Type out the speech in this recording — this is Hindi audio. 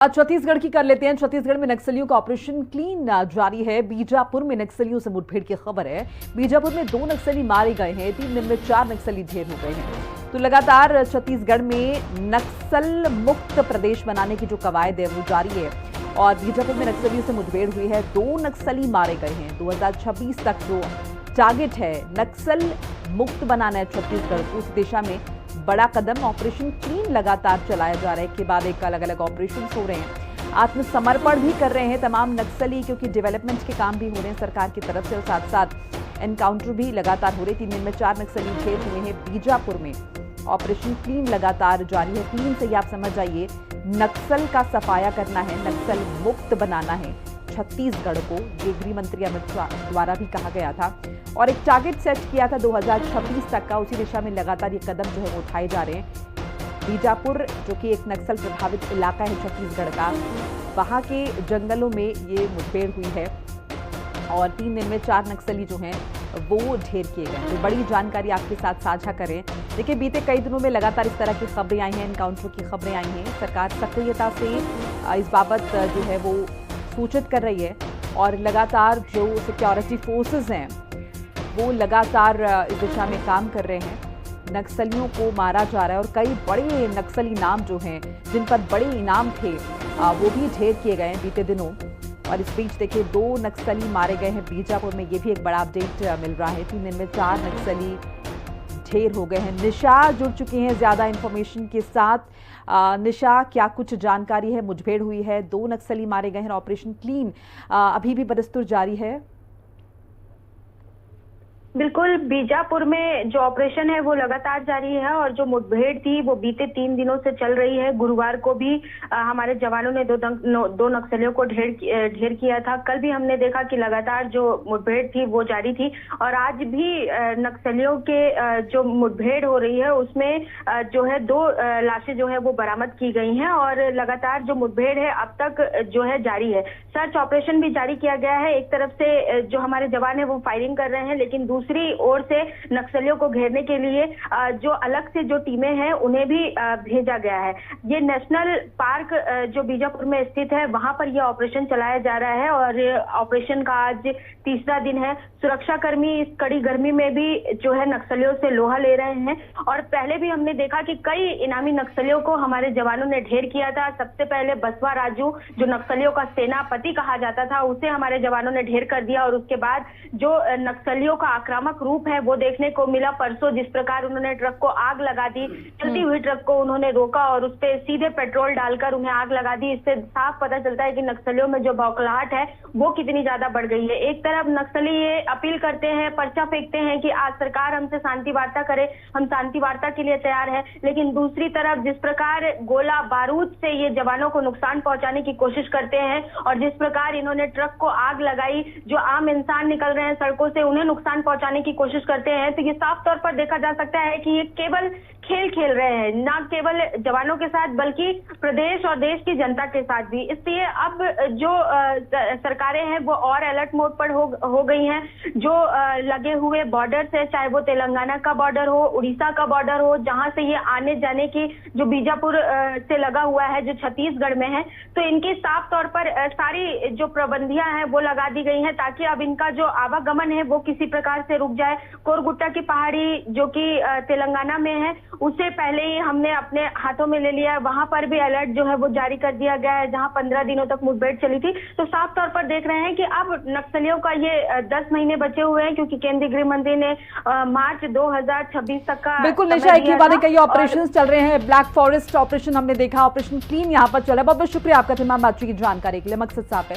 आज छत्तीसगढ़ की कर लेते हैं। छत्तीसगढ़ में नक्सलियों का ऑपरेशन क्लीन जारी है। बीजापुर में नक्सलियों से मुठभेड़ की खबर है। बीजापुर में 2 नक्सली मारे गए हैं। 3 दिन में 4 नक्सली ढेर हो गए हैं। तो लगातार छत्तीसगढ़ में नक्सल मुक्त प्रदेश बनाने की जो कवायद है वो जारी है और बीजापुर में नक्सलियों से मुठभेड़ हुई है। 2 नक्सली मारे गए हैं। 2026 तक जो टारगेट है नक्सल मुक्त बनाना है छत्तीसगढ़ को, उस दिशा में बड़ा कदम ऑपरेशन क्लीन लगातार चलाया जा रहा है। के बाद एक अलग अलग ऑपरेशन हो रहे हैं। आत्मसमर्पण भी कर रहे हैं तमाम नक्सली, क्योंकि डेवलपमेंट के काम भी हो रहे हैं सरकार की तरफ से और साथ साथ एनकाउंटर भी लगातार हो रहे हैं। 3 दिन में 4 नक्सली ढेर हुए हैं। बीजापुर में ऑपरेशन क्लीन लगातार जारी है। क्लीन से ही आप समझ जाइए नक्सल का सफाया करना है, नक्सल मुक्त बनाना है छत्तीसगढ़ को। ये गृह मंत्री अमित शाह द्वारा भी कहा गया था और एक टारगेट सेट किया था 2026 तक का। उसी दिशा में लगातार ये कदम जो है वो उठाए जा रहे हैं। बीजापुर जो कि एक नक्सल प्रभावित इलाका है छत्तीसगढ़ का, वहां के जंगलों में ये मुठभेड़ हुई है और 3 दिन में 4 नक्सली जो हैं वो ढेर किए गए। तो बड़ी जानकारी आपके साथ साझा करें। देखिए, बीते कई दिनों में लगातार इस तरह की खबरें आई हैं, एनकाउंटर की खबरें आई हैं। सरकार सक्रियता से इस बाबत जो है वो सूचित कर रही है और लगातार जो सिक्योरिटी फोर्सेस हैं वो लगातार इस दिशा में काम कर रहे हैं। नक्सलियों को मारा जा रहा है और कई बड़े नक्सली नाम जो हैं जिन पर बड़े इनाम थे वो भी ढेर किए गए हैं बीते दिनों। और इस बीच देखिए 2 नक्सली मारे गए हैं बीजापुर में। ये भी एक बड़ा अपडेट मिल रहा है। 3 दिन में 4 नक्सली ढेर हो गए हैं। निशा जुड़ चुकी हैं ज्यादा इंफॉर्मेशन के साथ। निशा, क्या कुछ जानकारी है? मुठभेड़ हुई है, 2 नक्सली मारे गए हैं, ऑपरेशन क्लीन अभी भी बदस्तूर जारी है। बिल्कुल, बीजापुर में जो ऑपरेशन है वो लगातार जारी है और जो मुठभेड़ थी वो बीते 3 दिनों से चल रही है। गुरुवार को भी हमारे जवानों ने 2 नक्सलियों को ढेर किया था। कल भी हमने देखा कि लगातार जो मुठभेड़ थी वो जारी थी और आज भी नक्सलियों के जो मुठभेड़ हो रही है उसमें जो है 2 लाशें जो है वो बरामद की गई हैं और लगातार जो मुठभेड़ है अब तक जो है जारी है। सर्च ऑपरेशन भी जारी किया गया है। एक तरफ से जो हमारे जवान है वो फायरिंग कर रहे हैं, लेकिन दूसरी ओर से नक्सलियों को घेरने के लिए जो अलग से जो टीमें हैं उन्हें भी भेजा गया है। ये नेशनल पार्क जो बीजापुर में स्थित है वहां पर यह ऑपरेशन चलाया जा रहा है और ऑपरेशन का आज तीसरा दिन है। सुरक्षाकर्मी इस कड़ी गर्मी में भी जो है नक्सलियों से लोहा ले रहे हैं और पहले भी हमने देखा कि कई इनामी नक्सलियों को हमारे जवानों ने ढेर किया था। सबसे पहले बसवा राजू, जो नक्सलियों का सेनापति कहा जाता था, उसे हमारे जवानों ने ढेर कर दिया और उसके बाद जो नक्सलियों का आक्रामक रूप है वो देखने को मिला। परसों जिस प्रकार उन्होंने ट्रक को आग लगा दी, चलती हुई ट्रक को उन्होंने रोका और उस पर सीधे पेट्रोल डालकर उन्हें आग लगा दी। इससे साफ पता चलता है कि नक्सलियों में जो बौखलाहट है वो कितनी ज्यादा बढ़ गई है। एक तरफ नक्सली ये अपील करते हैं, पर्चा फेंकते हैं कि आज सरकार हमसे शांति वार्ता करे, हम शांति वार्ता के लिए तैयार है, लेकिन दूसरी तरफ जिस प्रकार गोला बारूद से ये जवानों को नुकसान पहुंचाने की कोशिश करते हैं और जिस प्रकार इन्होंने ट्रक को आग लगाई, जो आम इंसान निकल रहे हैं सड़कों से उन्हें नुकसान पहुंचाने की कोशिश करते हैं, तो ये साफ तौर पर देखा जा सकता है कि ये केवल खेल खेल रहे हैं, ना केवल जवानों के साथ बल्कि प्रदेश और देश की जनता के साथ भी। इसलिए अब जो सरकारें हैं वो और अलर्ट मोड पर हो गई हैं। जो लगे हुए बॉर्डर्स है, चाहे वो तेलंगाना का बॉर्डर हो, उड़ीसा का बॉर्डर हो, जहां से ये आने जाने की जो बीजापुर से लगा हुआ है जो छत्तीसगढ़ में है, तो इनकी साफ तौर पर सारी जो पाबंदियां हैं वो लगा दी गई हैं ताकि अब इनका जो आवागमन है वो किसी प्रकार से रुक जाए। कोरगुट्टा की पहाड़ी जो कि तेलंगाना में है उसे पहले ही हमने अपने हाथों में ले लिया है। वहां पर भी अलर्ट जो है वो जारी कर दिया गया है, जहां 15 दिनों तक मुठभेड़ चली थी। तो साफ तौर पर देख रहे हैं कि अब नक्सलियों का ये 10 महीने बचे हुए हैं, क्योंकि केंद्रीय गृह मंत्री ने मार्च 2026 तक का बिल्कुल निशा, एक ही बात है, कई ऑपरेशन चल रहे हैं। ब्लैक फॉरेस्ट ऑपरेशन हमने देखा, ऑपरेशन क्लीन यहाँ पर चल रहा है। बहुत बहुत शुक्रिया आपका तमाम बातचीत की जानकारी के लिए। मकसद साहब है।